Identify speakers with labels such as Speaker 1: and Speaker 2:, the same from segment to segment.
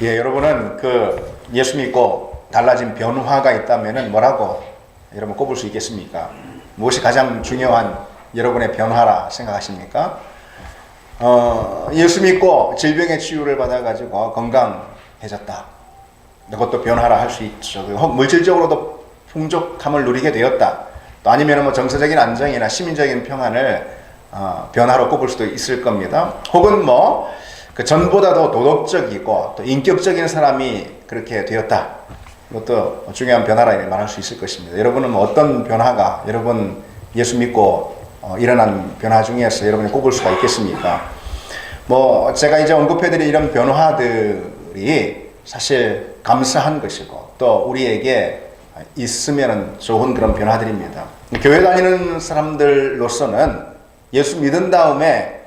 Speaker 1: 예, 여러분은 예수 믿고 달라진 변화가 있다면은 뭐라고 여러분 꼽을 수 있겠습니까? 무엇이 가장 중요한 여러분의 변화라 생각하십니까? 예수 믿고 질병의 치유를 받아가지고 건강해졌다. 그것도 변화라 할 수 있죠. 혹 물질적으로도 풍족함을 누리게 되었다. 또 아니면 뭐 정서적인 안정이나 시민적인 평안을 변화로 꼽을 수도 있을 겁니다. 혹은 그 전보다도 도덕적이고 또 인격적인 사람이 그렇게 되었다. 이것도 중요한 변화라 말할 수 있을 것입니다. 여러분은 어떤 변화가 여러분 예수 믿고 일어난 변화 중에서 여러분이 꼽을 수가 있겠습니까? 제가 이제 언급해드린 이런 변화들이 사실 감사한 것이고 또 우리에게 있으면 좋은 그런 변화들입니다. 교회 다니는 사람들로서는 예수 믿은 다음에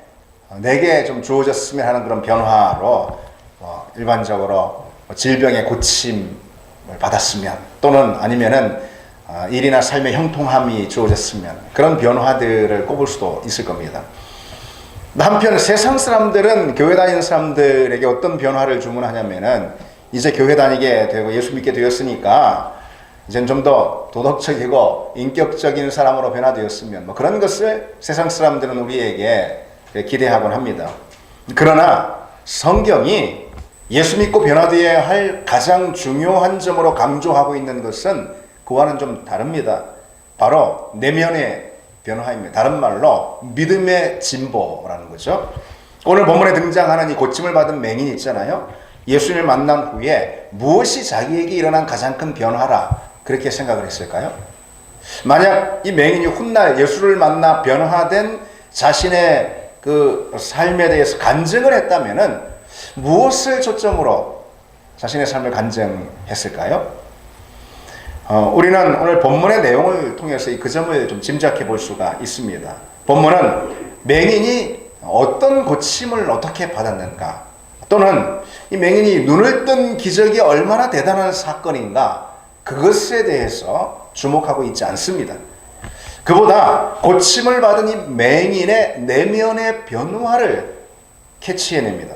Speaker 1: 내게 좀 주어졌으면 하는 그런 변화로 일반적으로 질병의 고침을 받았으면 또는 아니면은 일이나 삶의 형통함이 주어졌으면 그런 변화들을 꼽을 수도 있을 겁니다. 한편 세상 사람들은 교회 다니는 사람들에게 어떤 변화를 주문하냐면은 이제 교회 다니게 되고 예수 믿게 되었으니까 이제는 좀 더 도덕적이고 인격적인 사람으로 변화되었으면 그런 것을 세상 사람들은 우리에게 기대하곤 합니다. 그러나 성경이 예수 믿고 변화되어야 할 가장 중요한 점으로 강조하고 있는 것은 그와는 좀 다릅니다. 바로 내면의 변화입니다. 다른 말로 믿음의 진보라는 거죠. 오늘 본문에 등장하는 이 고침을 받은 맹인이 있잖아요. 예수님을 만난 후에 무엇이 자기에게 일어난 가장 큰 변화라 그렇게 생각을 했을까요? 만약 이 맹인이 훗날 예수를 만나 변화된 자신의 그 삶에 대해서 간증을 했다면은 무엇을 초점으로 자신의 삶을 간증했을까요? 우리는 오늘 본문의 내용을 통해서 그 점을 좀 짐작해 볼 수가 있습니다. 본문은 맹인이 어떤 고침을 어떻게 받았는가, 또는 이 맹인이 눈을 뜬 기적이 얼마나 대단한 사건인가, 그것에 대해서 주목하고 있지 않습니다. 그보다 고침을 받은 이 맹인의 내면의 변화를 캐치해냅니다.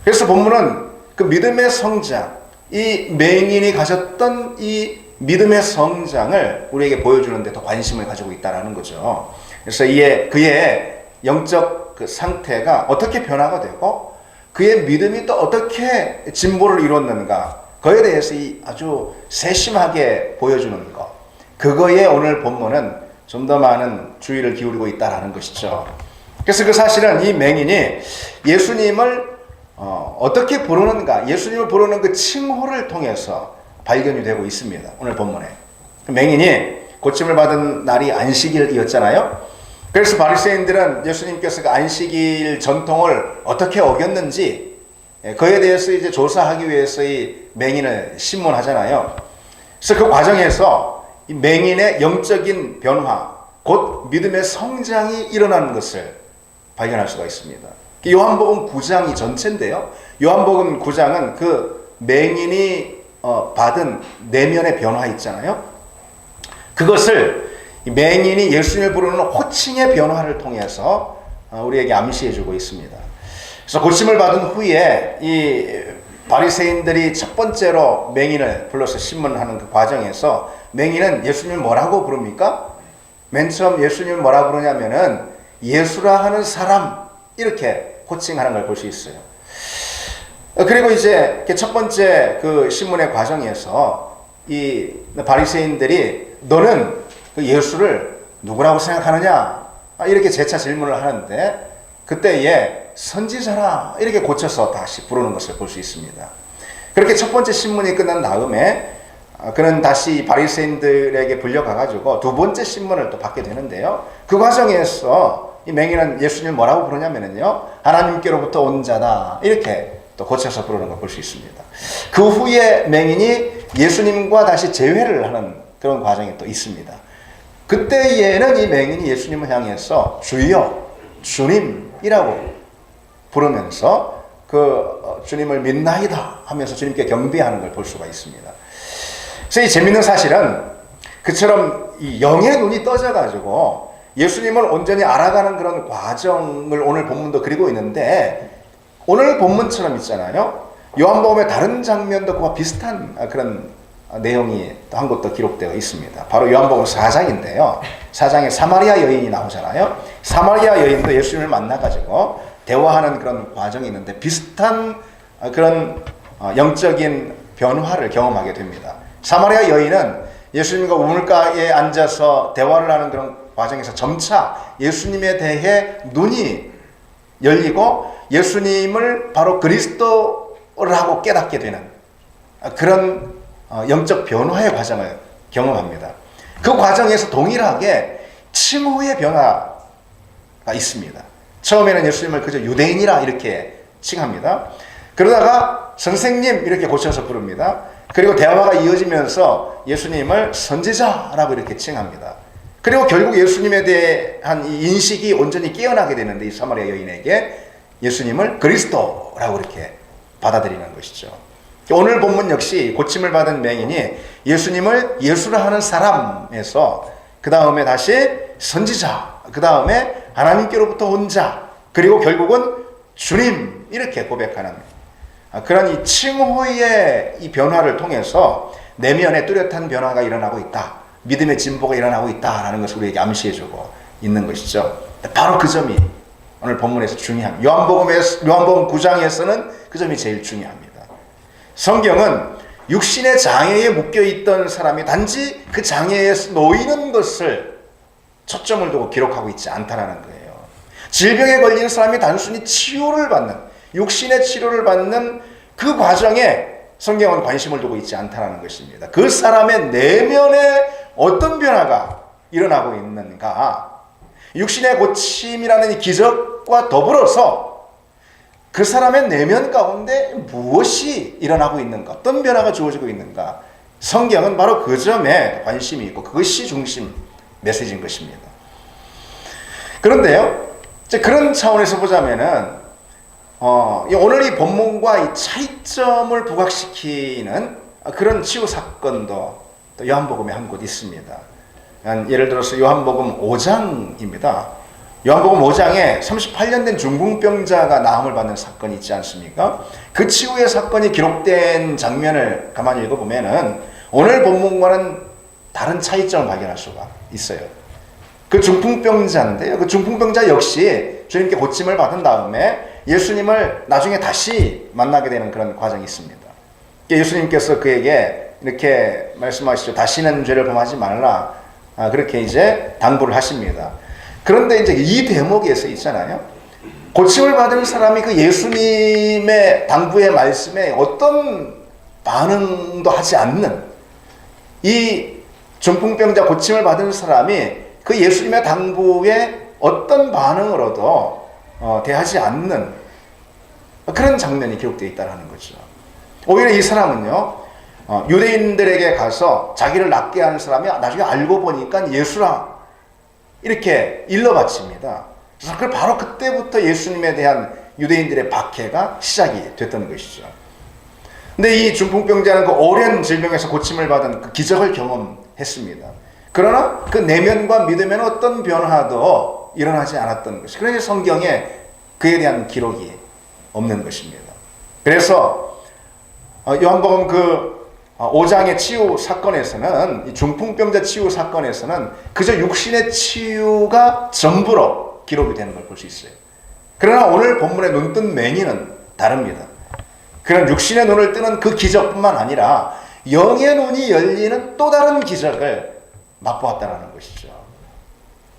Speaker 1: 그래서 본문은 그 믿음의 성장, 이 맹인이 가졌던 이 믿음의 성장을 우리에게 보여주는 데 더 관심을 가지고 있다는 거죠. 그래서 그의 영적 그 상태가 어떻게 변화가 되고 그의 믿음이 또 어떻게 진보를 이뤘는가, 그에 대해서 아주 세심하게 보여주는 것, 그거에 오늘 본문은 좀 더 많은 주의를 기울이고 있다는 것이죠. 그래서 그 사실은 이 맹인이 예수님을 어떻게 부르는가, 예수님을 부르는 그 칭호를 통해서 발견이 되고 있습니다. 오늘 본문에. 맹인이 고침을 받은 날이 안식일이었잖아요. 그래서 바리새인들은 예수님께서 그 안식일 전통을 어떻게 어겼는지 그에 대해서 이제 조사하기 위해서 이 맹인을 신문하잖아요. 그래서 그 과정에서 이 맹인의 영적인 변화, 곧 믿음의 성장이 일어나는 것을 발견할 수가 있습니다. 요한복음 9장이 전체인데요. 요한복음 9장은 그 맹인이 받은 내면의 변화 있잖아요. 그것을 맹인이 예수님을 부르는 호칭의 변화를 통해서 우리에게 암시해주고 있습니다. 그래서 고침을 받은 후에 이 바리새인들이 첫 번째로 맹인을 불러서 신문하는 그 과정에서 맹인은 예수님을 뭐라고 부릅니까? 맨 처음 예수님을 뭐라고 부르냐면은 예수라 하는 사람, 이렇게 호칭하는 걸 볼 수 있어요. 그리고 이제 첫 번째 그 신문의 과정에서 이 바리새인들이 너는 그 예수를 누구라고 생각하느냐, 이렇게 재차 질문을 하는데 그때에 선지자라 이렇게 고쳐서 다시 부르는 것을 볼 수 있습니다. 그렇게 첫 번째 신문이 끝난 다음에 그는 다시 바리새인들에게 불려가가지고 두 번째 신문을 또 받게 되는데요. 그 과정에서 이 맹인은 예수님을 뭐라고 부르냐면요, 하나님께로부터 온 자다, 이렇게 또 고쳐서 부르는 걸 볼 수 있습니다. 그 후에 맹인이 예수님과 다시 재회를 하는 그런 과정이 또 있습니다. 그때에는 이 맹인이 예수님을 향해서 주여, 주님이라고 부르면서 주님을 믿나이다 하면서 주님께 경배하는 걸 볼 수가 있습니다. 그래서 이 재밌는 사실은 그처럼 이 영의 눈이 떠져가지고 예수님을 온전히 알아가는 그런 과정을 오늘 본문도 그리고 있는데, 오늘 본문처럼 있잖아요. 요한복음의 다른 장면도 그와 비슷한 그런 내용이 또 한 곳도 기록되어 있습니다. 바로 요한복음 4장인데요. 4장에 사마리아 여인이 나오잖아요. 사마리아 여인도 예수님을 만나가지고 대화하는 그런 과정이 있는데 비슷한 그런 영적인 변화를 경험하게 됩니다. 사마리아 여인은 예수님과 우물가에 앉아서 대화를 하는 그런 과정에서 점차 예수님에 대해 눈이 열리고 예수님을 바로 그리스도라고 깨닫게 되는 그런 영적 변화의 과정을 경험합니다. 그 과정에서 동일하게 칭호의 변화가 있습니다. 처음에는 예수님을 그저 유대인이라 이렇게 칭합니다. 그러다가 선생님 이렇게 고쳐서 부릅니다. 그리고 대화가 이어지면서 예수님을 선지자라고 이렇게 칭합니다. 그리고 결국 예수님에 대한 이 인식이 온전히 깨어나게 되는데 이 사마리아 여인에게 예수님을 그리스도라고 이렇게 받아들이는 것이죠. 오늘 본문 역시 고침을 받은 맹인이 예수님을 예수라 하는 사람에서 그 다음에 다시 선지자, 그 다음에 하나님께로부터 온 자, 그리고 결국은 주님 이렇게 고백하는 그런 이 칭호의 이 변화를 통해서 내면에 뚜렷한 변화가 일어나고 있다. 믿음의 진보가 일어나고 있다라는 것을 우리에게 암시해주고 있는 것이죠. 바로 그 점이 오늘 본문에서 중요합니다. 요한복음 9장에서는 그 점이 제일 중요합니다. 성경은 육신의 장애에 묶여있던 사람이 단지 그 장애에 놓이는 것을 초점을 두고 기록하고 있지 않다라는 거예요. 질병에 걸린 사람이 단순히 치료를 받는, 육신의 치료를 받는 그 과정에 성경은 관심을 두고 있지 않다라는 것입니다. 그 사람의 내면에 어떤 변화가 일어나고 있는가, 육신의 고침이라는 이 기적과 더불어서 그 사람의 내면 가운데 무엇이 일어나고 있는가, 어떤 변화가 주어지고 있는가, 성경은 바로 그 점에 관심이 있고 그것이 중심 메시지인 것입니다. 그런데요, 그런 차원에서 보자면은 오늘 이 본문과 이 차이점을 부각시키는 그런 치유 사건도 또 요한복음에 한 곳 있습니다. 예를 들어서 요한복음 5장입니다. 요한복음 5장에 38년 된 중풍병자가 나음을 받는 사건이 있지 않습니까? 그 치유의 사건이 기록된 장면을 가만히 읽어보면은 오늘 본문과는 다른 차이점을 발견할 수가 있어요. 그 중풍병자인데요. 그 중풍병자 역시 주님께 고침을 받은 다음에 예수님을 나중에 다시 만나게 되는 그런 과정이 있습니다. 예수님께서 그에게 이렇게 말씀하시죠. 다시는 죄를 범하지 말라. 그렇게 이제 당부를 하십니다. 그런데 이제 이 대목에서 있잖아요. 고침을 받은 사람이 그 예수님의 당부의 말씀에 어떤 반응도 하지 않는 이 중풍병자 고침을 받은 사람이 그 예수님의 당부에 어떤 반응으로도 대하지 않는 그런 장면이 기록되어 있다는 거죠. 오히려 이 사람은요, 유대인들에게 가서 자기를 낫게 하는 사람이 나중에 알고 보니까 예수라 이렇게 일러바칩니다. 그래서 바로 그때부터 예수님에 대한 유대인들의 박해가 시작이 됐던 것이죠. 근데 이 중풍병자는 그 오랜 질병에서 고침을 받은 그 기적을 경험했습니다. 그러나 그 내면과 믿음에는 어떤 변화도 일어나지 않았던 것이, 그래서 성경에 그에 대한 기록이 없는 것입니다. 그래서 요한복음 그 5장의 치유 사건에서는, 이 중풍병자 치유 사건에서는 그저 육신의 치유가 전부로 기록이 되는 걸 볼 수 있어요. 그러나 오늘 본문의 눈뜬 맹인은 다릅니다. 그런 육신의 눈을 뜨는 그 기적뿐만 아니라 영의 눈이 열리는 또 다른 기적을 맛보았다는 것이죠.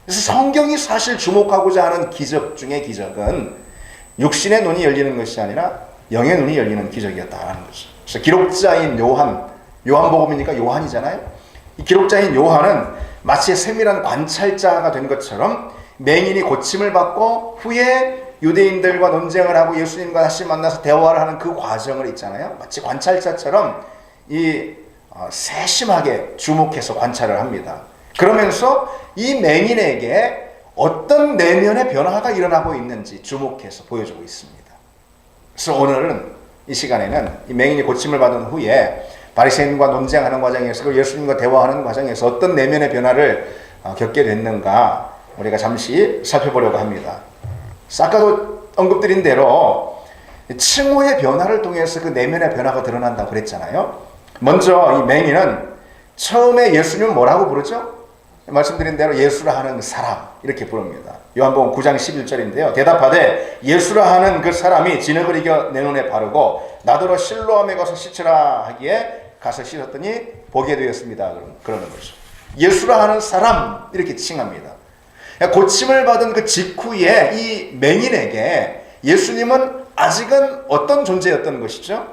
Speaker 1: 그래서 성경이 사실 주목하고자 하는 기적 중의 기적은 육신의 눈이 열리는 것이 아니라 영의 눈이 열리는 기적이었다는 거죠. 그래서 기록자인 요한복음이니까 요한이잖아요. 이 기록자인 요한은 마치 세밀한 관찰자가 된 것처럼 맹인이 고침을 받고 후에 유대인들과 논쟁을 하고 예수님과 다시 만나서 대화를 하는 그 과정을 있잖아요. 마치 관찰자처럼 이 세심하게 주목해서 관찰을 합니다. 그러면서 이 맹인에게 어떤 내면의 변화가 일어나고 있는지 주목해서 보여주고 있습니다. 그래서 오늘은 이 시간에는 이 맹인이 고침을 받은 후에 바리새인과 논쟁하는 과정에서, 그리고 예수님과 대화하는 과정에서 어떤 내면의 변화를 겪게 됐는가 우리가 잠시 살펴보려고 합니다. 아까도 언급드린 대로 칭호의 변화를 통해서 그 내면의 변화가 드러난다고 그랬잖아요. 먼저 이 맹인은 처음에 예수님은 뭐라고 부르죠? 말씀드린 대로 예수라 하는 사람 이렇게 부릅니다. 요한복음 9장 11절인데요. 대답하되 예수라 하는 그 사람이 진흙을 이겨 내 눈에 바르고 나더러 실로암에 가서 씻으라 하기에 가서 씻었더니 보게 되었습니다. 그러는 거죠. 예수라 하는 사람 이렇게 칭합니다. 고침을 받은 그 직후에 이 맹인에게 예수님은 아직은 어떤 존재였던 것이죠?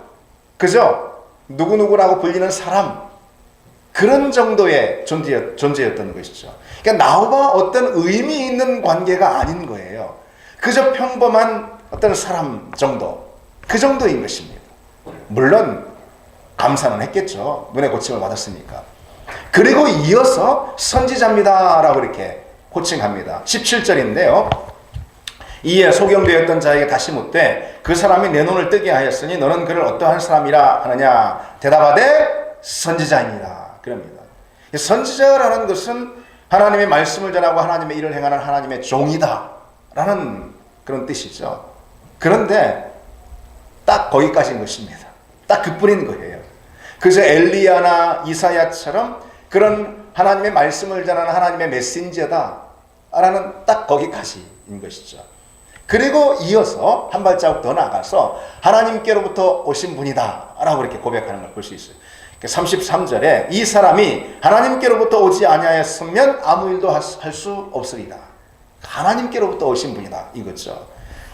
Speaker 1: 그죠? 누구누구라고 불리는 사람 그런 정도의 존재였던 것이죠. 그러니까 나와 어떤 의미 있는 관계가 아닌 거예요. 그저 평범한 어떤 사람 정도 그 정도인 것입니다. 물론 감사는 했겠죠. 눈에 고침을 받았으니까. 그리고 이어서 선지자입니다 라고 이렇게 호칭합니다. 17절인데요. 이에 소경되었던 자에게 다시 묻되 그 사람이 내 눈을 뜨게 하였으니 너는 그를 어떠한 사람이라 하느냐 대답하되 선지자입니다. 그럽니다. 선지자라는 것은 하나님의 말씀을 전하고 하나님의 일을 행하는 하나님의 종이다 라는 그런 뜻이죠. 그런데 딱 거기까지인 것입니다. 딱 그뿐인 거예요. 그래서 엘리야나 이사야처럼 그런 하나님의 말씀을 전하는 하나님의 메신저다 라는 딱 거기까지인 것이죠. 그리고 이어서 한 발자국 더 나가서 하나님께로부터 오신 분이다 라고 이렇게 고백하는 걸 볼 수 있어요. 33절에 이 사람이 하나님께로부터 오지 아니하였으면 아무 일도 할 수 없으리라. 하나님께로부터 오신 분이다 이거죠.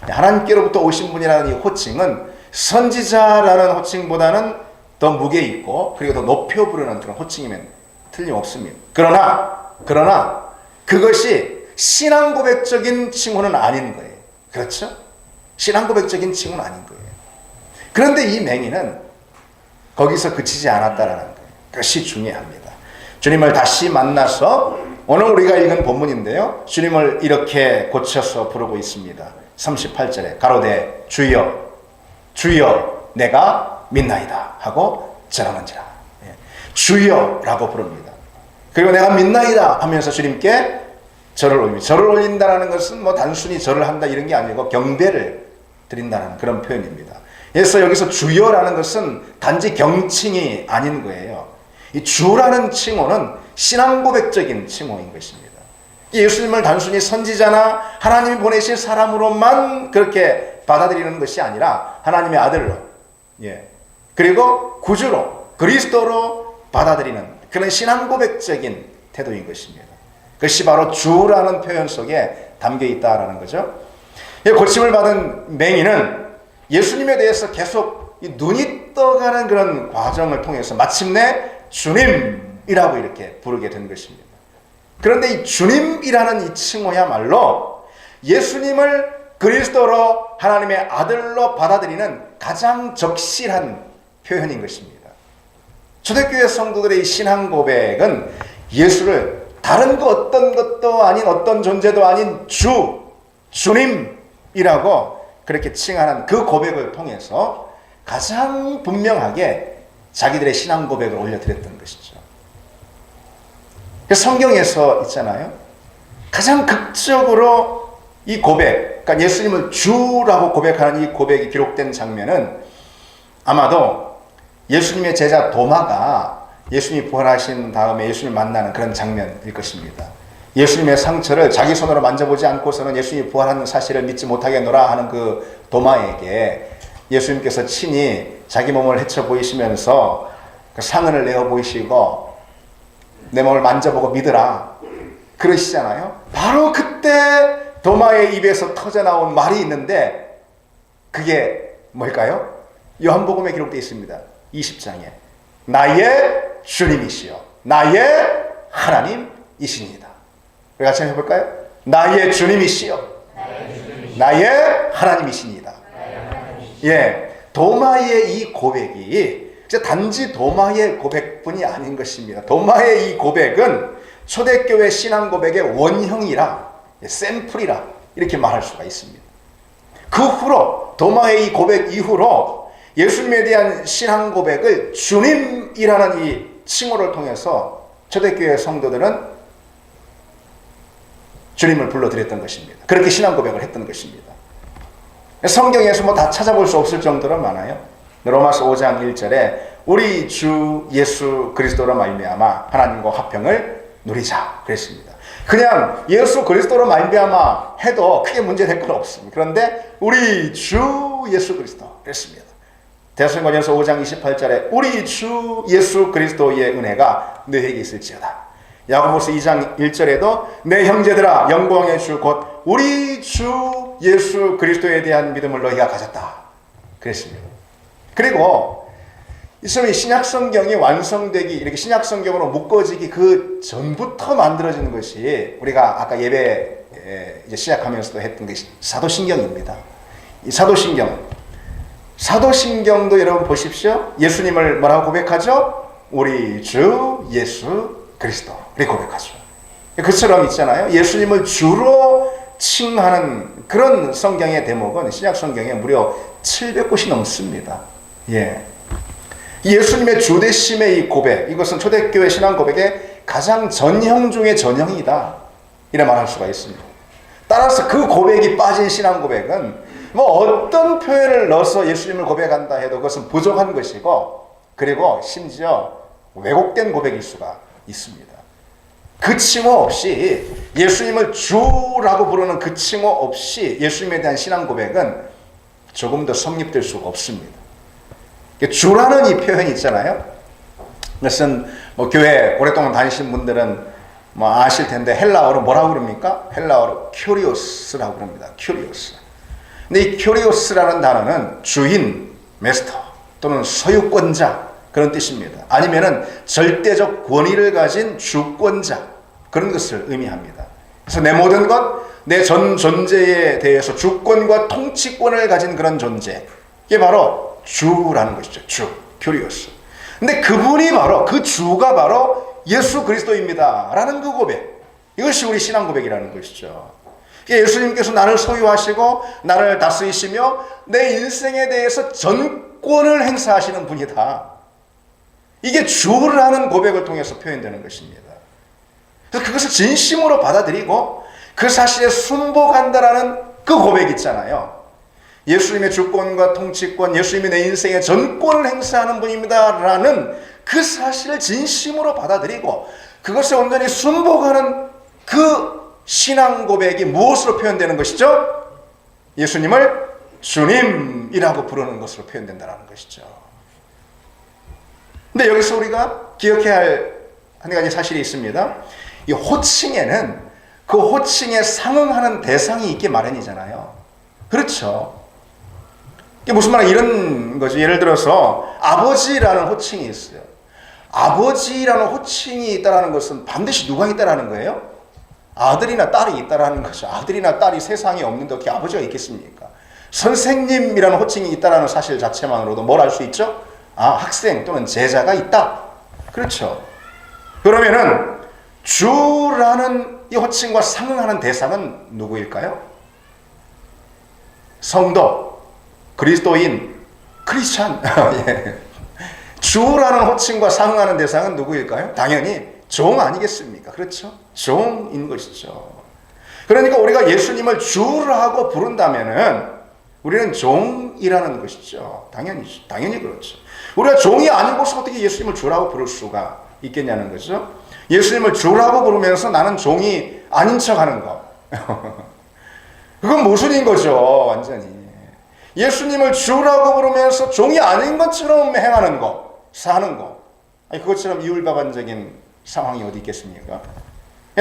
Speaker 1: 하나님께로부터 오신 분이라는 이 호칭은 선지자라는 호칭보다는 더 무게 있고 그리고 더 높여 부르는 그런 호칭이면 틀림없습니다. 그러나 그것이 신앙 고백적인 칭호는 아닌 거예요. 그렇죠? 신앙 고백적인 칭호는 아닌 거예요. 그런데 이 맹인은 거기서 그치지 않았다라는 거예요. 그것이 중요합니다. 주님을 다시 만나서 오늘 우리가 읽은 본문인데요. 주님을 이렇게 고쳐서 부르고 있습니다. 38절에 가로되 주여 주여 내가 믿나이다 하고 절하는지라. 주여라고 부릅니다. 그리고 내가 믿나이다 하면서 주님께 절을 올립니다. 절을 올린다는 것은 뭐 단순히 절을 한다 이런 게 아니고 경배를 드린다는 그런 표현입니다. 그래서 여기서 주여라는 것은 단지 경칭이 아닌 거예요. 이 주라는 칭호는 신앙 고백적인 칭호인 것입니다. 예수님을 단순히 선지자나 하나님이 보내신 사람으로만 그렇게 받아들이는 것이 아니라 하나님의 아들로, 그리고 구주로, 그리스도로 받아들이는 그런 신앙 고백적인 태도인 것입니다. 그것이 바로 주라는 표현 속에 담겨 있다라는 거죠. 고침을 받은 맹인은 예수님에 대해서 계속 눈이 떠가는 그런 과정을 통해서 마침내 주님이라고 이렇게 부르게 된 것입니다. 그런데 이 주님이라는 이 칭호야말로 예수님을 그리스도로 하나님의 아들로 받아들이는 가장 적실한 표현인 것입니다. 초대교회 성도들의 이 신앙 고백은 예수를 다른 그 어떤 것도 아닌 어떤 존재도 아닌 주님이라고 그렇게 칭하는 그 고백을 통해서 가장 분명하게 자기들의 신앙 고백을 올려드렸던 것이죠. 성경에서 있잖아요. 가장 극적으로 이 고백, 그러니까 예수님을 주라고 고백하는 이 고백이 기록된 장면은 아마도 예수님의 제자 도마가 예수님이 부활하신 다음에 예수님을 만나는 그런 장면일 것입니다. 예수님의 상처를 자기 손으로 만져보지 않고서는 예수님이 부활하는 사실을 믿지 못하겠노라 하는 그 도마에게 예수님께서 친히 자기 몸을 헤쳐 보이시면서 그 상흔을 내어 보이시고 내 몸을 만져보고 믿으라 그러시잖아요. 바로 그때 도마의 입에서 터져나온 말이 있는데 그게 뭘까요? 요한복음에 기록되어 있습니다. 20장에 나의 주님이시여 나의 하나님이시니이다. 우리 같이 한번 해볼까요? 나의 주님이시여 나의 하나님이시니이다. 도마의 이 고백이 단지 도마의 고백뿐이 아닌 것입니다. 도마의 이 고백은 초대교회 신앙 고백의 원형이라 샘플이라 이렇게 말할 수가 있습니다. 그 후로 도마의 이 고백 이후로 예수님에 대한 신앙 고백을 주님이라는 이 칭호를 통해서 초대교회 성도들은 주님을 불러드렸던 것입니다. 그렇게 신앙 고백을 했던 것입니다. 성경에서 뭐 다 찾아볼 수 없을 정도로 많아요. 로마서 5장 1절에 우리 주 예수 그리스도로 말미암아 하나님과 화평을 누리자 그랬습니다. 그냥 예수 그리스도로 말미암아 해도 크게 문제될 건 없습니다. 그런데 우리 주 예수 그리스도 그랬습니다. 데살로니가전서 5장 28절에 우리 주 예수 그리스도의 은혜가 너에게 있을지어다. 야고보서 2장 1절에도 내 형제들아 영광의 주 곧 우리 주 예수 그리스도에 대한 믿음을 너희가 가졌다 그랬습니다. 그리고 이 신약 성경이 완성되기, 이렇게 신약 성경으로 묶어지기 그 전부터 만들어지는 것이 우리가 아까 예배 이제 시작하면서도 했던 것이 사도신경입니다. 이 사도신경도 여러분 보십시오. 예수님을 뭐라고 고백하죠? 우리 주 예수 그리스도 이렇게 고백하죠. 그처럼 있잖아요. 예수님을 주로 칭하는 그런 성경의 대목은 신약 성경에 무려 700곳이 넘습니다. 예. 예수님의 주되심의 이 고백, 이것은 초대교회 신앙 고백의 가장 전형 중의 전형이다 이래 말할 수가 있습니다. 따라서 그 고백이 빠진 신앙 고백은 뭐 어떤 표현을 넣어서 예수님을 고백한다 해도 그것은 부족한 것이고, 그리고 심지어 왜곡된 고백일 수가 있습니다. 그 칭호 없이, 예수님을 주라고 부르는 그 칭호 없이 예수님에 대한 신앙 고백은 조금 더 성립될 수가 없습니다. 주라는 이 표현이 있잖아요. 그것은 뭐 교회 오랫동안 다니신 분들은 뭐 아실 텐데 헬라어로 뭐라고 그럽니까? 헬라어로 큐리오스라고 그럽니다. 큐리오스. 근데 이 큐리오스라는 단어는 주인, 메스터 또는 소유권자 그런 뜻입니다. 아니면은 절대적 권위를 가진 주권자 그런 것을 의미합니다. 그래서 내 모든 것, 내 전 존재에 대해서 주권과 통치권을 가진 그런 존재, 이게 바로 주라는 것이죠. 주, 큐리오스. 근데 그분이 바로, 그 주가 바로 예수 그리스도입니다 라는 그 고백, 이것이 우리 신앙 고백이라는 것이죠. 예수님께서 나를 소유하시고 나를 다스리시며 내 인생에 대해서 전권을 행사하시는 분이다, 이게 주라는 고백을 통해서 표현되는 것입니다. 그래서 그것을 진심으로 받아들이고 그 사실에 순복한다라는 그 고백 있잖아요. 예수님의 주권과 통치권, 예수님이 내 인생의 전권을 행사하는 분입니다 라는 그 사실을 진심으로 받아들이고 그것에 온전히 순복하는 그 신앙 고백이 무엇으로 표현되는 것이죠? 예수님을 주님이라고 부르는 것으로 표현된다는 것이죠. 근데 여기서 우리가 기억해야 할 한 가지 사실이 있습니다. 이 호칭에는 그 호칭에 상응하는 대상이 있기 마련이잖아요. 그렇죠. 이게 무슨 말이야? 이런 거죠. 예를 들어서 아버지라는 호칭이 있어요. 아버지라는 호칭이 있다는 것은 반드시 누가 있다는 거예요? 아들이나 딸이 있다는 거죠. 아들이나 딸이 세상에 없는데 어떻게 아버지가 있겠습니까? 선생님이라는 호칭이 있다는 사실 자체만으로도 뭘 알 수 있죠? 아, 학생 또는 제자가 있다. 그렇죠. 그러면은 주라는 이 호칭과 상응하는 대상은 누구일까요? 성도, 그리스도인, 크리스찬. 예. 주라는 호칭과 상응하는 대상은 누구일까요? 당연히 종 아니겠습니까? 그렇죠? 종인 것이죠. 그러니까 우리가 예수님을 주라고 부른다면은 우리는 종이라는 것이죠. 당연히 그렇죠. 우리가 종이 아니고서 어떻게 예수님을 주라고 부를 수가 있겠냐는 거죠. 예수님을 주라고 부르면서 나는 종이 아닌 척 하는 거. 그건 모순인 거죠, 완전히. 예수님을 주라고 부르면서 종이 아닌 것처럼 행하는 거, 사는 거. 아니, 그것처럼 이율배반적인 상황이 어디 있겠습니까?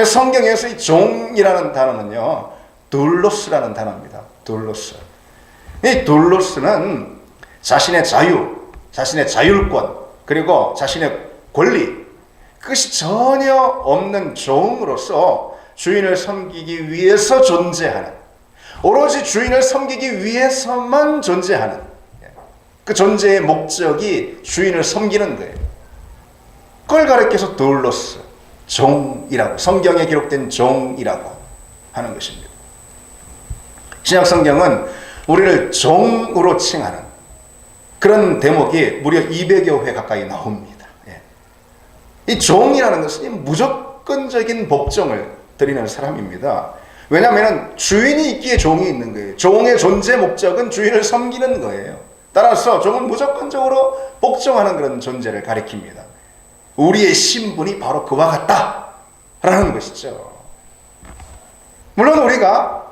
Speaker 1: 성경에서 이 종이라는 단어는요, 둘로스라는 단어입니다. 둘로스. 이 둘로스는 자신의 자유, 자신의 자율권, 그리고 자신의 권리, 그것이 전혀 없는 종으로서 주인을 섬기기 위해서 존재하는, 오로지 주인을 섬기기 위해서만 존재하는 그 존재의 목적이 주인을 섬기는 거예요. 그걸 가리켜서 둘로스, 종이라고, 성경에 기록된 종이라고 하는 것입니다. 신약 성경은 우리를 종으로 칭하는 그런 대목이 무려 200여 회 가까이 나옵니다. 이 종이라는 것은 무조건적인 복종을 드리는 사람입니다. 왜냐하면 주인이 있기에 종이 있는 거예요. 종의 존재 목적은 주인을 섬기는 거예요. 따라서 종은 무조건적으로 복종하는 그런 존재를 가리킵니다. 우리의 신분이 바로 그와 같다라는 것이죠. 물론 우리가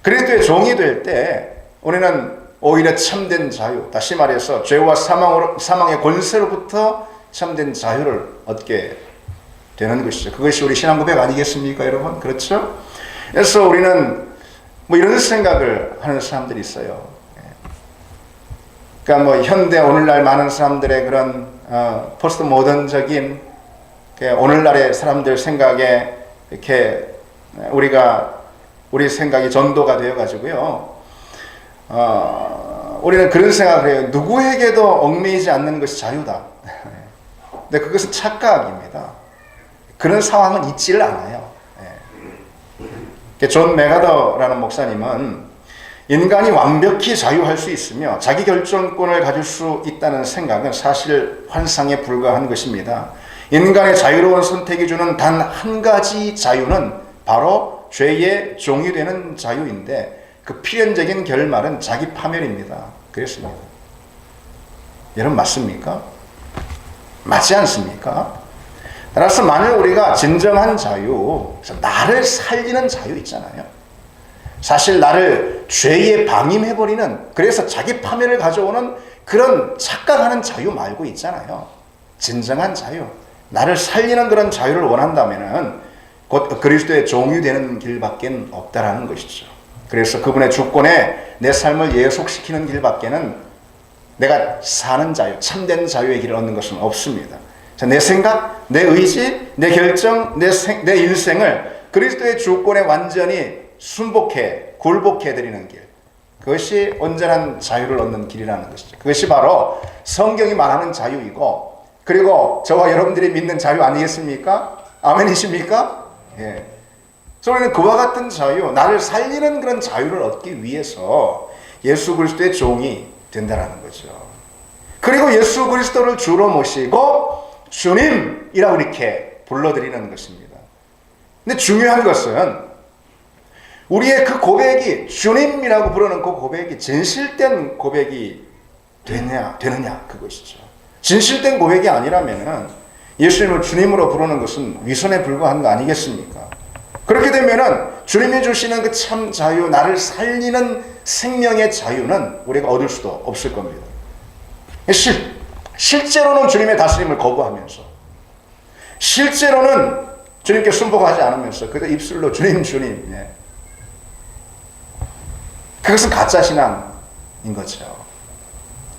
Speaker 1: 그리스도의 종이 될 때 우리는 오히려 참된 자유, 다시 말해서 죄와 사망의 권세로부터 참된 자유를 얻게 되는 것이죠. 그것이 우리 신앙 고백 아니겠습니까, 여러분? 그렇죠? 그래서 우리는 뭐 이런 생각을 하는 사람들이 있어요. 그러니까 뭐 현대 오늘날 많은 사람들의 그런 포스트 모던적인 오늘날의 사람들 생각에 이렇게 우리 생각이 전도가 되어 가지고요. 우리는 그런 생각을 해요. 누구에게도 얽매이지 않는 것이 자유다. 근데 그것은 착각입니다. 그런 상황은 있지를 않아요. 존 맥아더라는 목사님은 인간이 완벽히 자유할 수 있으며 자기 결정권을 가질 수 있다는 생각은 사실 환상에 불과한 것입니다. 인간의 자유로운 선택이 주는 단 한 가지 자유는 바로 죄의 종이 되는 자유인데 그 필연적인 결말은 자기 파멸입니다. 그랬습니다. 여러분 맞습니까? 맞지 않습니까? 따라서 만일 우리가 진정한 자유, 나를 살리는 자유 있잖아요. 사실 나를 죄에 방임해버리는, 그래서 자기 파멸을 가져오는 그런 착각하는 자유 말고 있잖아요. 진정한 자유, 나를 살리는 그런 자유를 원한다면은 곧 그리스도의 종이 되는 길밖에 없다라는 것이죠. 그래서 그분의 주권에 내 삶을 예속시키는 길밖에는 내가 사는 자유, 참된 자유의 길을 얻는 것은 없습니다. 자, 내 생각, 내 의지, 내 결정, 내 인생을 그리스도의 주권에 완전히 순복해, 굴복해 드리는 길. 그것이 온전한 자유를 얻는 길이라는 것이죠. 그것이 바로 성경이 말하는 자유이고, 그리고 저와 여러분들이 믿는 자유 아니겠습니까? 아멘이십니까? 예. 우리는 그와 같은 자유, 나를 살리는 그런 자유를 얻기 위해서 예수 그리스도의 종이 된다는 거죠. 그리고 예수 그리스도를 주로 모시고 주님이라고 이렇게 불러드리는 것입니다. 근데 중요한 것은 우리의 그 고백이, 주님이라고 부르는 그 고백이 진실된 고백이 되느냐 그것이죠. 진실된 고백이 아니라면 예수님을 주님으로 부르는 것은 위선에 불과한 거 아니겠습니까? 그렇게 되면은 주님이 주시는 그 참 자유, 나를 살리는 생명의 자유는 우리가 얻을 수도 없을 겁니다. 실제로는 주님의 다스림을 거부하면서, 실제로는 주님께 순복하지 않으면서 그저 입술로 주님 예. 그것은 가짜 신앙인 거죠.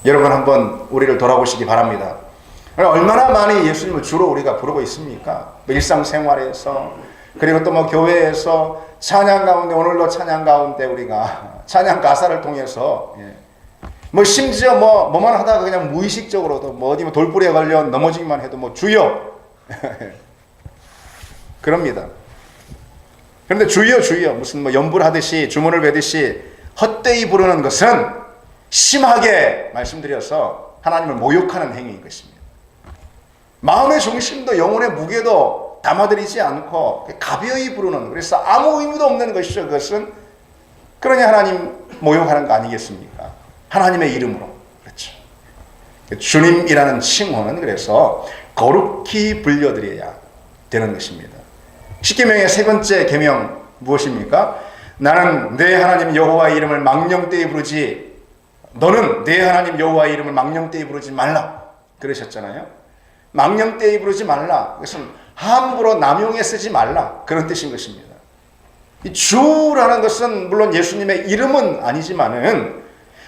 Speaker 1: 여러분 한번 우리를 돌아보시기 바랍니다. 얼마나 많이 예수님을 주로 우리가 부르고 있습니까? 일상생활에서, 그리고 또 뭐 교회에서 찬양 가운데, 오늘도 찬양 가운데 우리가 찬양 가사를 통해서 뭐 심지어 뭐만 하다가 그냥 무의식적으로도 뭐 어디 돌부리에 걸려 넘어지기만 해도 뭐 주여 그럽니다. 그런데 주여 무슨 뭐 연불 하듯이 주문을 외듯이 헛되이 부르는 것은 심하게 말씀드려서 하나님을 모욕하는 행위인 것입니다. 마음의 중심도 영혼의 무게도 담아들이지 않고 가벼이 부르는, 그래서 아무 의미도 없는 것이죠. 그것은 그러니 하나님 모욕하는 거 아니겠습니까? 하나님의 이름으로. 그렇죠. 주님이라는 칭호는 그래서 거룩히 불려드려야 되는 것입니다. 십계명의 세 번째 계명 무엇입니까? 나는 내 하나님 여호와의 이름을 망령되이 부르지, 너는 내 하나님 여호와의 이름을 망령되이 부르지 말라 그러셨잖아요. 망령되이 부르지 말라, 그것은 함부로 남용해 쓰지 말라, 그런 뜻인 것입니다. 이 주라는 것은 물론 예수님의 이름은 아니지만은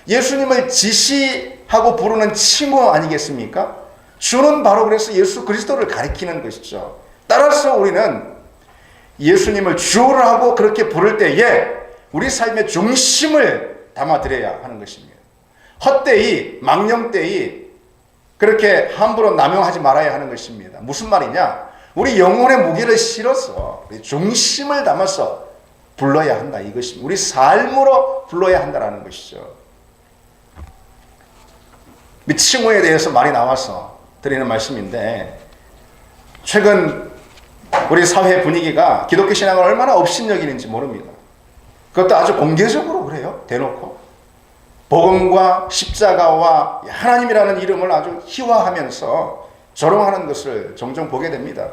Speaker 1: 예수님을 지시하고 부르는 칭호 아니겠습니까? 주는 바로 그래서 예수 그리스도를 가리키는 것이죠. 따라서 우리는 예수님을 주라고 그렇게 부를 때에 우리 삶의 중심을 담아드려야 하는 것입니다. 헛되이, 망령되이 그렇게 함부로 남용하지 말아야 하는 것입니다. 무슨 말이냐? 우리 영혼의 무게를 실어서 우리 중심을 담아서 불러야 한다, 이것입니다. 우리 삶으로 불러야 한다는 것이죠. 칭호에 대해서 많이 나와서 드리는 말씀인데, 최근 우리 사회 분위기가 기독교 신앙을 얼마나 업신여기는지 모릅니다. 그것도 아주 공개적으로 그래요. 대놓고. 복음과 십자가와 하나님이라는 이름을 아주 희화하면서 조롱하는 것을 종종 보게 됩니다.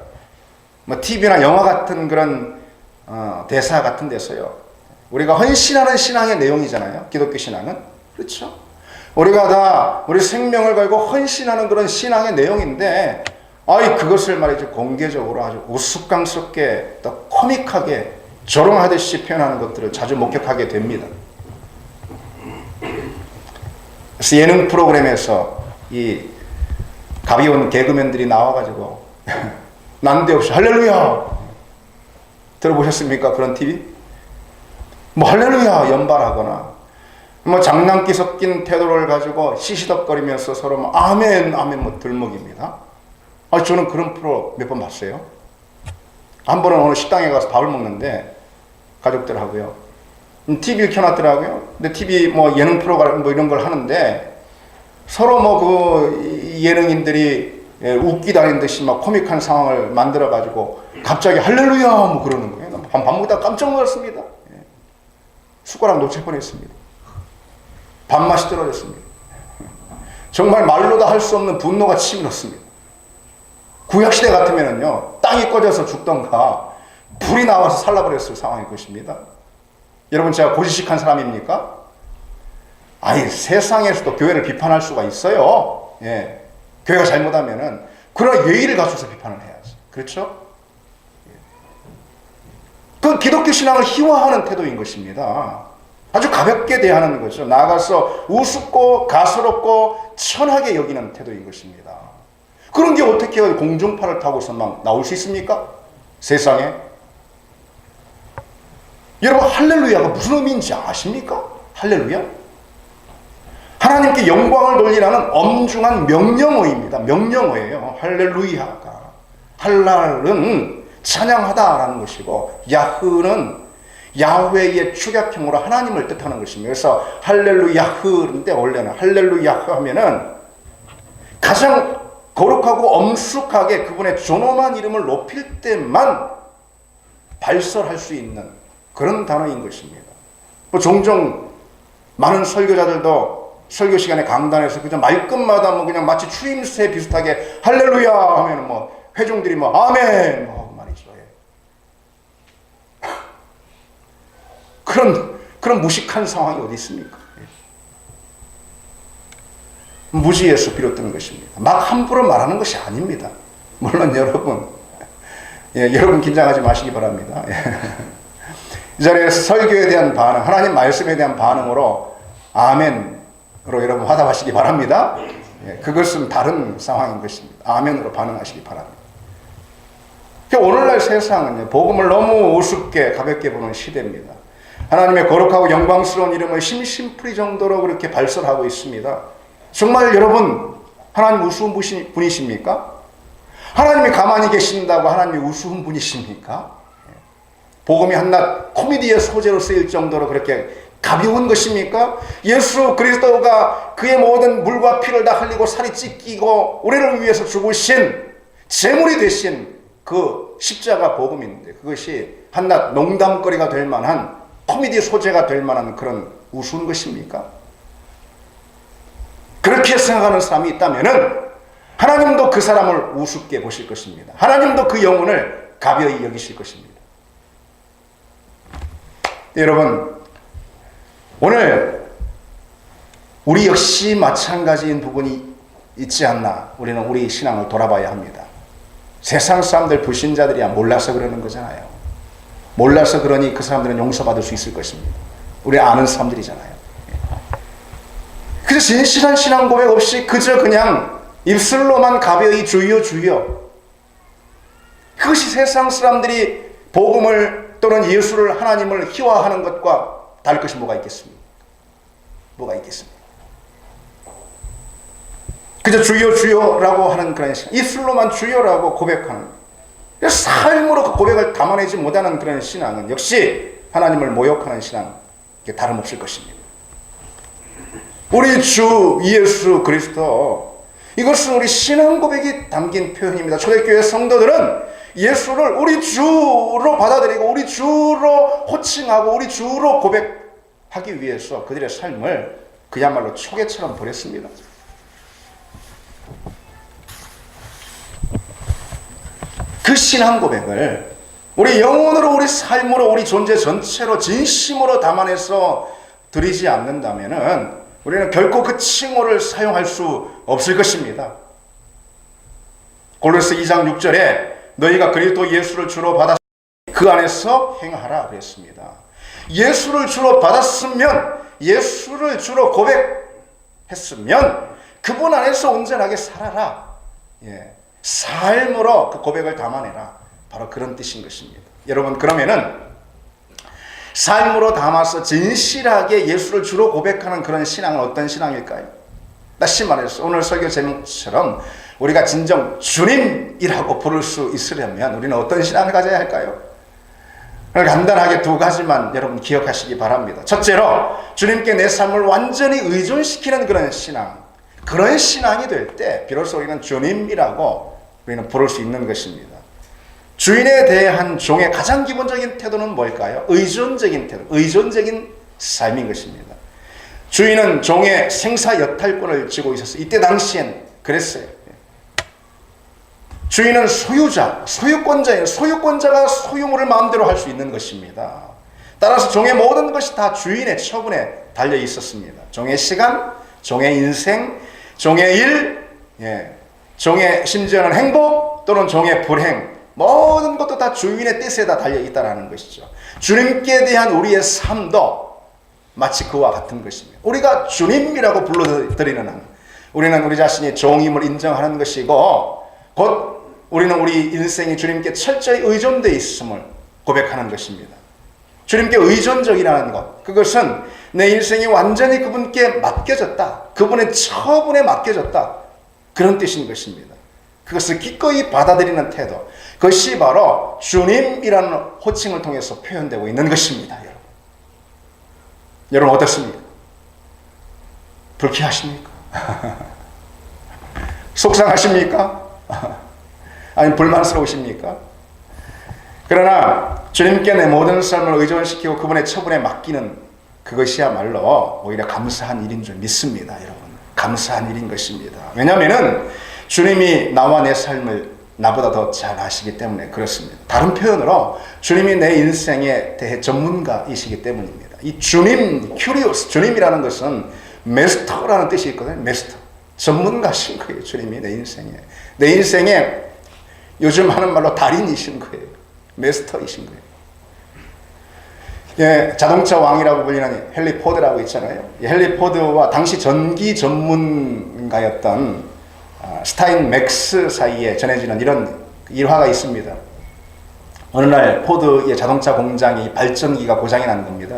Speaker 1: 뭐 TV나 영화 같은 그런 대사 같은 데서요. 우리가 헌신하는 신앙의 내용이잖아요. 기독교 신앙은. 그렇죠? 우리가 다 우리 생명을 걸고 헌신하는 그런 신앙의 내용인데 그것을 말이죠. 공개적으로 아주 우스꽝스럽게 또 코믹하게 조롱하듯이 표현하는 것들을 자주 목격하게 됩니다. 그래서 예능 프로그램에서 이 가벼운 개그맨들이 나와가지고 난데없이 할렐루야 들어보셨습니까? 그런 TV? 뭐 할렐루야 연발하거나 뭐 장난기 섞인 태도를 가지고 시시덕거리면서 서로 뭐 아멘 아멘 뭐 들먹입니다. 저는 그런 프로 몇 번 봤어요. 한 번은 어느 식당에 가서 밥을 먹는데 가족들하고요. TV를 켜놨더라고요. 근데 TV 뭐 예능 프로그램 뭐 이런 걸 하는데 서로 뭐 그 예능인들이 웃기다는 듯이 막 코믹한 상황을 만들어 가지고 갑자기 할렐루야 뭐 그러는 거예요. 밥 먹다가 깜짝 놀랐습니다. 숟가락 놓칠 뻔했습니다. 밥맛이 떨어졌습니다. 정말 말로 다 할 수 없는 분노가 치밀었습니다. 구약시대 같으면은요, 땅이 꺼져서 죽던가 불이 나와서 살라버렸을 상황일 것입니다. 여러분, 제가 고지식한 사람입니까? 세상에서도 교회를 비판할 수가 있어요. 교회가 잘못하면은 그러나 예의를 갖춰서 비판을 해야지. 그렇죠? 그 기독교 신앙을 희화하는 태도인 것입니다. 아주 가볍게 대하는 거죠. 나아가서 우습고 가소롭고 천하게 여기는 태도인 것입니다. 그런 게 어떻게 공중파를 타고서 막 나올 수 있습니까? 세상에. 여러분, 할렐루야가 무슨 의미인지 아십니까? 할렐루야? 하나님께 영광을 돌리라는 엄중한 명령어입니다. 명령어예요. 할렐루야가. 할랄은 찬양하다라는 것이고, 야흐는 야훼의 축약형으로 하나님을 뜻하는 것입니다. 그래서 할렐루야흐인데 원래는 할렐루야흐 하면은 가장 거룩하고 엄숙하게 그분의 존엄한 이름을 높일 때만 발설할 수 있는 그런 단어인 것입니다. 뭐 종종 많은 설교자들도 설교 시간에 강단에서 그냥 말끝마다 뭐 그냥 마치 추임새 비슷하게 할렐루야 하면 뭐 회중들이 뭐 아멘 뭐 말이죠. 그런 무식한 상황이 어디 있습니까? 무지에서 비롯된 것입니다. 막 함부로 말하는 것이 아닙니다. 물론 여러분, 여러분 긴장하지 마시기 바랍니다. 이 자리에서 설교에 대한 반응, 하나님 말씀에 대한 반응으로 아멘으로 여러분 화답하시기 바랍니다. 그것은 다른 상황인 것입니다. 아멘으로 반응하시기 바랍니다. 오늘날 세상은 복음을 너무 우습게 가볍게 보는 시대입니다. 하나님의 거룩하고 영광스러운 이름을 심심풀이 정도로 그렇게 발설하고 있습니다. 정말 여러분, 하나님 우스운 분이십니까? 하나님이 가만히 계신다고 하나님이 우스운 분이십니까? 복음이 한낱 코미디의 소재로 쓰일 정도로 그렇게 가벼운 것입니까? 예수 그리스도가 그의 모든 물과 피를 다 흘리고 살이 찢기고 우리를 위해서 죽으신 제물이 되신 그 십자가 복음인데 그것이 한낱 농담거리가 될 만한 코미디 소재가 될 만한 그런 우스운 것입니까? 그렇게 생각하는 사람이 있다면은 하나님도 그 사람을 우습게 보실 것입니다. 하나님도 그 영혼을 가벼이 여기실 것입니다. 여러분, 오늘 우리 역시 마찬가지인 부분이 있지 않나 우리는 우리 신앙을 돌아봐야 합니다. 세상 사람들 불신자들이야 몰라서 그러는 거잖아요. 몰라서 그러니 그 사람들은 용서받을 수 있을 것입니다. 우리 아는 사람들이잖아요. 그저 진실한 신앙 고백 없이 그저 그냥 입술로만 가벼이 주여 주여, 그것이 세상 사람들이 복음을 또는 예수를 하나님을 희화하는 것과 다를 것이 뭐가 있겠습니까? 뭐가 있겠습니까? 그저 주여 주여라고 하는 그런 신앙, 입술로만 주여라고 고백하는, 삶으로 그 고백을 담아내지 못하는 그런 신앙은 역시 하나님을 모욕하는 신앙, 다름없을 것입니다. 우리 주 예수 그리스도, 이것은 우리 신앙 고백이 담긴 표현입니다. 초대교회 성도들은 예수를 우리 주로 받아들이고 우리 주로 호칭하고 우리 주로 고백하기 위해서 그들의 삶을 그야말로 초계처럼 버렸습니다. 그 신앙 고백을 우리 영혼으로, 우리 삶으로, 우리 존재 전체로 진심으로 담아내서 드리지 않는다면은 우리는 결코 그 칭호를 사용할 수 없을 것입니다. 골로새 2장 6절에 너희가 그리스도 예수를 주로 받았 그 안에서 행하라 그랬습니다. 예수를 주로 받았으면, 예수를 주로 고백했으면 그분 안에서 온전하게 살아라. 삶으로 그 고백을 담아내라. 바로 그런 뜻인 것입니다. 여러분, 그러면은 삶으로 담아서 진실하게 예수를 주로 고백하는 그런 신앙은 어떤 신앙일까요? 다시 말해서 오늘 설교 제목처럼 우리가 진정 주님이라고 부를 수 있으려면 우리는 어떤 신앙을 가져야 할까요? 간단하게 두 가지만 여러분 기억하시기 바랍니다. 첫째로, 주님께 내 삶을 완전히 의존시키는 그런 신앙. 그런 신앙이 될 때 비로소 우리는 주님이라고 우리는 부를 수 있는 것입니다. 주인에 대한 종의 가장 기본적인 태도는 뭘까요? 의존적인 태도, 의존적인 삶인 것입니다. 주인은 종의 생사 여탈권을 쥐고 있었어요. 이때 당시엔 그랬어요. 주인은 소유자, 소유권자예요. 소유권자가 소유물을 마음대로 할 수 있는 것입니다. 따라서 종의 모든 것이 다 주인의 처분에 달려 있었습니다. 종의 시간, 종의 인생, 종의 일, 종의 심지어는 행복 또는 종의 불행, 모든 것도 다 주인의 뜻에 다 달려 있다는 것이죠. 주님께 대한 우리의 삶도 마치 그와 같은 것입니다. 우리가 주님이라고 불러드리는 한 우리는 우리 자신이 종임을 인정하는 것이고, 곧 우리는 우리 인생이 주님께 철저히 의존되어 있음을 고백하는 것입니다. 주님께 의존적이라는 것, 그것은 내 인생이 완전히 그분께 맡겨졌다, 그분의 처분에 맡겨졌다, 그런 뜻인 것입니다. 그것을 기꺼이 받아들이는 태도, 그것이 바로 주님이라는 호칭을 통해서 표현되고 있는 것입니다. 여러분 어떻습니까? 불쾌하십니까? 속상하십니까? 아니 불만스러우십니까? 그러나 주님께 내 모든 삶을 의존시키고 그분의 처분에 맡기는 그것이야말로 오히려 감사한 일인 줄 믿습니다. 여러분, 감사한 일인 것입니다. 왜냐하면 주님이 나와 내 삶을 나보다 더 잘 아시기 때문에 그렇습니다. 다른 표현으로 주님이 내 인생에 대해 전문가이시기 때문입니다. 이 주님, 큐리오스, 주님이라는 것은 메스터라는 뜻이 있거든요. 메스터, 전문가신 거예요. 주님이 내 인생에 요즘 하는 말로 달인이신 거예요. 메스터이신 거예요. 자동차 왕이라고 불리는 헨리 포드라고 있잖아요. 헨리 포드와 당시 전기 전문가였던 스타인 맥스 사이에 전해지는 이런 일화가 있습니다. 어느 날 포드의 자동차 공장이 발전기가 고장이 난 겁니다.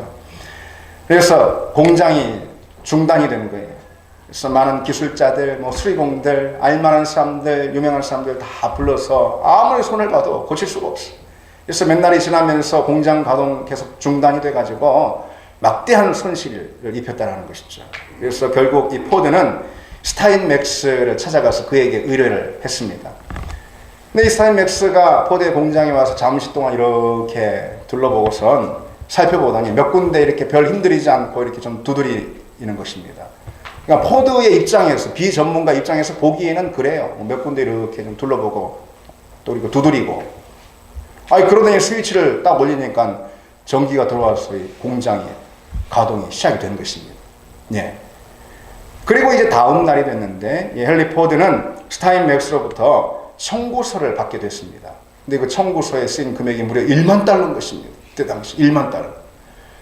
Speaker 1: 그래서 공장이 중단이 된 거예요. 그래서 많은 기술자들, 수리공들, 알만한 사람들, 유명한 사람들 다 불러서 아무리 손을 봐도 고칠 수가 없어요. 그래서 몇 날이 지나면서 공장 가동 계속 중단이 돼가지고 막대한 손실을 입혔다는 것이죠. 그래서 결국 이 포드는 스타인 맥스를 찾아가서 그에게 의뢰를 했습니다. 근데 이 스타인 맥스가 포드의 공장에 와서 잠시 동안 이렇게 둘러보고선 살펴보더니 몇 군데 이렇게 별 힘들이지 않고 이렇게 좀 두드리는 것입니다. 그러니까 포드의 입장에서, 비전문가 입장에서 보기에는 그래요. 몇 군데 이렇게 좀 둘러보고 또 이렇게 두드리고. 그러더니 스위치를 딱 올리니까 전기가 들어와서 공장이 가동이 시작이 된 것입니다. 그리고 이제 다음 날이 됐는데 헨리 포드는 스타인 맥스로부터 청구서를 받게 됐습니다. 근데 그 청구서에 쓰인 금액이 무려 1만 달러인 것입니다. 그때 당시 1만 달러.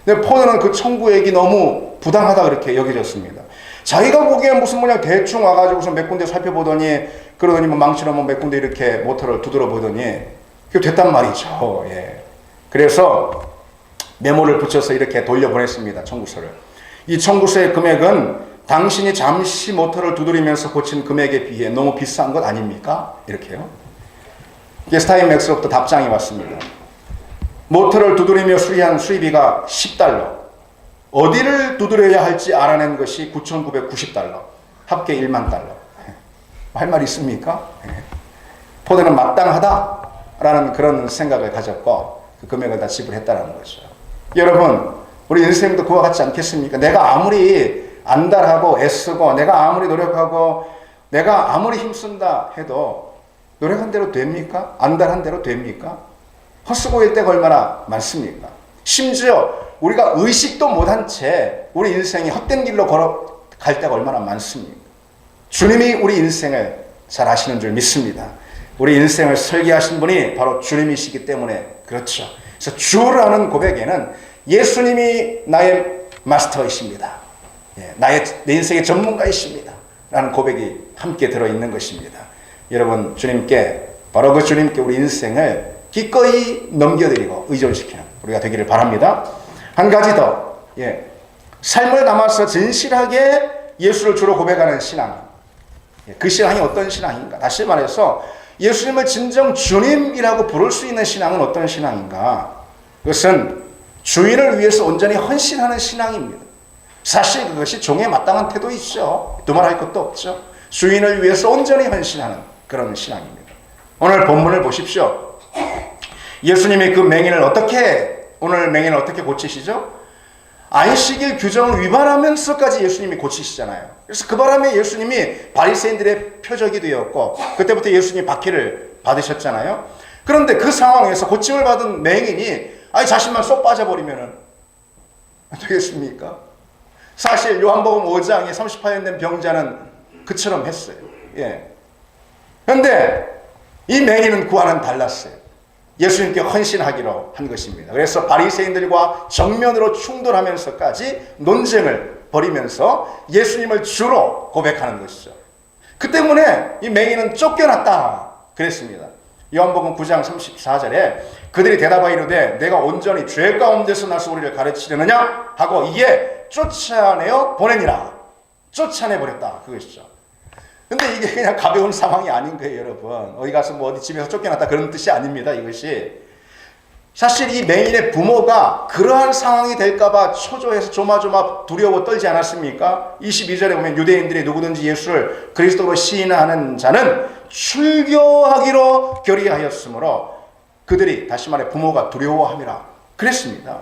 Speaker 1: 근데 포드는 그 청구액이 너무 부당하다 그렇게 여겨졌습니다. 자기가 보기엔 무슨 대충 와가지고서 몇 군데 살펴보더니, 그러더니 망치로 몇 군데 이렇게 모터를 두드려 보더니 그게 됐단 말이죠. 그래서 메모를 붙여서 이렇게 돌려보냈습니다. 청구서를. 이 청구서의 금액은 당신이 잠시 모터를 두드리면서 고친 금액에 비해 너무 비싼 것 아닙니까? 이렇게요. 스타인 맥스로부터 답장이 왔습니다. 모터를 두드리며 수리한 수리비가 10달러. 어디를 두드려야 할지 알아낸 것이 9,990달러. 합계 1만 달러. 할 말 있습니까? 포드는 마땅하다 라는 그런 생각을 가졌고 그 금액을 다 지불했다는 거죠. 여러분, 우리 인생도 그와 같지 않겠습니까? 내가 아무리 안달하고 애쓰고 내가 아무리 노력하고 내가 아무리 힘쓴다 해도 노력한 대로 됩니까? 안달한 대로 됩니까? 헛수고일 때가 얼마나 많습니까? 심지어 우리가 의식도 못한 채 우리 인생이 헛된 길로 걸어갈 때가 얼마나 많습니까? 주님이 우리 인생을 잘 아시는 줄 믿습니다. 우리 인생을 설계하신 분이 바로 주님이시기 때문에 그렇죠. 그래서 주라는 고백에는 예수님이 나의 마스터이십니다. 내 인생의 전문가이십니다. 라는 고백이 함께 들어있는 것입니다. 여러분, 주님께, 바로 그 주님께 우리 인생을 기꺼이 넘겨드리고 의존시키는 우리가 되기를 바랍니다. 한 가지 더, 삶을 담아서 진실하게 예수를 주로 고백하는 신앙. 그 신앙이 어떤 신앙인가? 다시 말해서 예수님을 진정 주님이라고 부를 수 있는 신앙은 어떤 신앙인가? 그것은 주인을 위해서 온전히 헌신하는 신앙입니다. 사실 그것이 종에 마땅한 태도이죠. 두말할 것도 없죠. 주인을 위해서 온전히 헌신하는 그런 신앙입니다. 오늘 본문을 보십시오. 예수님이 그 맹인을 오늘 맹인을 어떻게 고치시죠? 안식일 규정을 위반하면서까지 예수님이 고치시잖아요. 그래서 그 바람에 예수님이 바리새인들의 표적이 되었고 그때부터 예수님이 박해를 받으셨잖아요. 그런데 그 상황에서 고침을 받은 맹인이 자신만 쏙 빠져버리면 되겠습니까? 사실 요한복음 5장에 38년 된 병자는 그처럼 했어요. 그런데 이 맹인은 그와는 달랐어요. 예수님께 헌신하기로 한 것입니다. 그래서 바리새인들과 정면으로 충돌하면서까지 논쟁을 벌이면서 예수님을 주로 고백하는 것이죠. 그 때문에 이 맹인은 쫓겨났다 그랬습니다. 요한복음 9장 34절에 그들이 대답하여 이르되 내가 온전히 죄 가운데서 나서 우리를 가르치려느냐 하고 이에 쫓아내어 보내니라. 쫓아내버렸다 그것이죠. 근데 이게 그냥 가벼운 상황이 아닌 거예요, 여러분. 어디 가서 어디 집에서 쫓겨났다 그런 뜻이 아닙니다, 이것이. 사실 이 맹인의 부모가 그러한 상황이 될까봐 초조해서 조마조마 두려워 떨지 않았습니까? 22절에 보면 유대인들이 누구든지 예수를 그리스도로 시인하는 자는 출교하기로 결의하였으므로 그들이, 다시 말해 부모가 두려워함이라 그랬습니다.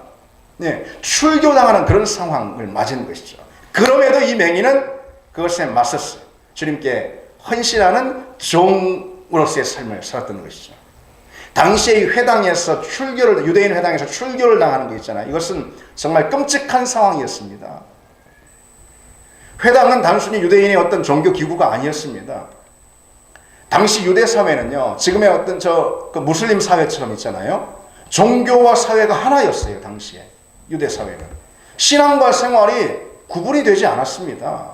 Speaker 1: 출교당하는 그런 상황을 맞은 것이죠. 그럼에도 이 맹인은 그것에 맞섰어요. 주님께 헌신하는 종으로서의 삶을 살았던 것이죠. 당시의 회당에서 유대인 회당에서 출교를 당하는 거 있잖아요. 이것은 정말 끔찍한 상황이었습니다. 회당은 단순히 유대인의 어떤 종교 기구가 아니었습니다. 당시 유대 사회는요, 지금의 어떤 그 무슬림 사회처럼 있잖아요. 종교와 사회가 하나였어요, 당시에. 유대 사회는. 신앙과 생활이 구분이 되지 않았습니다.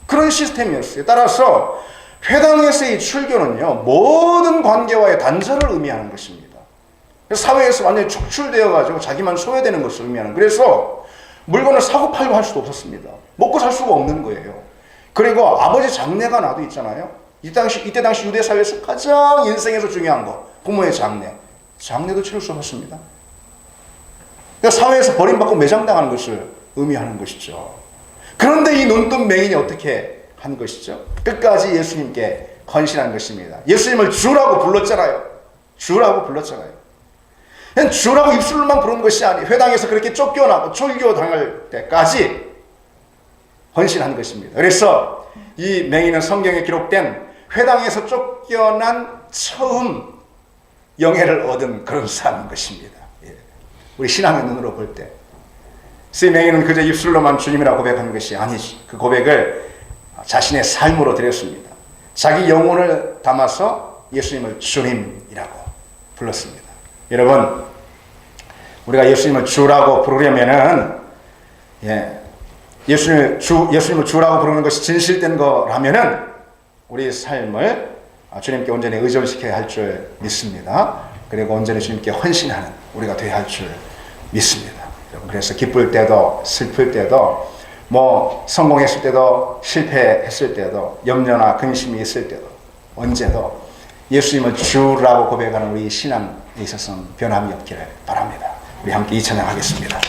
Speaker 1: 그런 시스템이었어요. 따라서 회당에서의 출교는요, 모든 관계와의 단절을 의미하는 것입니다. 그래서 사회에서 완전히 축출되어가지고 자기만 소외되는 것을 의미하는. 그래서 물건을 사고 팔고 할 수도 없었습니다. 먹고 살 수가 없는 거예요. 그리고 아버지 장례가 나도 있잖아요. 이때 당시 유대 사회에서 가장 인생에서 중요한 거, 부모의 장례도 치를 수 없었습니다. 그러니까 사회에서 버림받고 매장당하는 것을 의미하는 것이죠. 그런데 이 눈뜬 맹인이 어떻게 한 것이죠? 끝까지 예수님께 헌신한 것입니다. 예수님을 주라고 불렀잖아요. 주라고 불렀잖아요. 그냥 주라고 입술로만 부르는 것이 아니에요. 회당에서 그렇게 쫓겨나고 출교당할 때까지 헌신한 것입니다. 그래서 이 맹인은 성경에 기록된 회당에서 쫓겨난 처음 영예를 얻은 그런 사람인 것입니다. 우리 신앙의 눈으로 볼 때. 이 맹인은 그저 입술로만 주님이라고 고백하는 것이 아니지. 그 고백을 자신의 삶으로 드렸습니다. 자기 영혼을 담아서 예수님을 주님이라고 불렀습니다. 여러분, 우리가 예수님을 주라고 부르려면은, 예수님을 주라고 부르는 것이 진실된 거라면은 우리 삶을 주님께 온전히 의존시켜야 할 줄 믿습니다. 그리고 온전히 주님께 헌신하는 우리가 되어야 할 줄 믿습니다. 그래서 기쁠 때도 슬플 때도 성공했을 때도 실패했을 때도 염려나 근심이 있을 때도 언제도 예수님을 주라고 고백하는 우리 신앙에 있어서는 변함이 없기를 바랍니다. 우리 함께 이 찬양하겠습니다.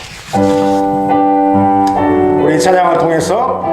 Speaker 1: 우리 이 찬양을 통해서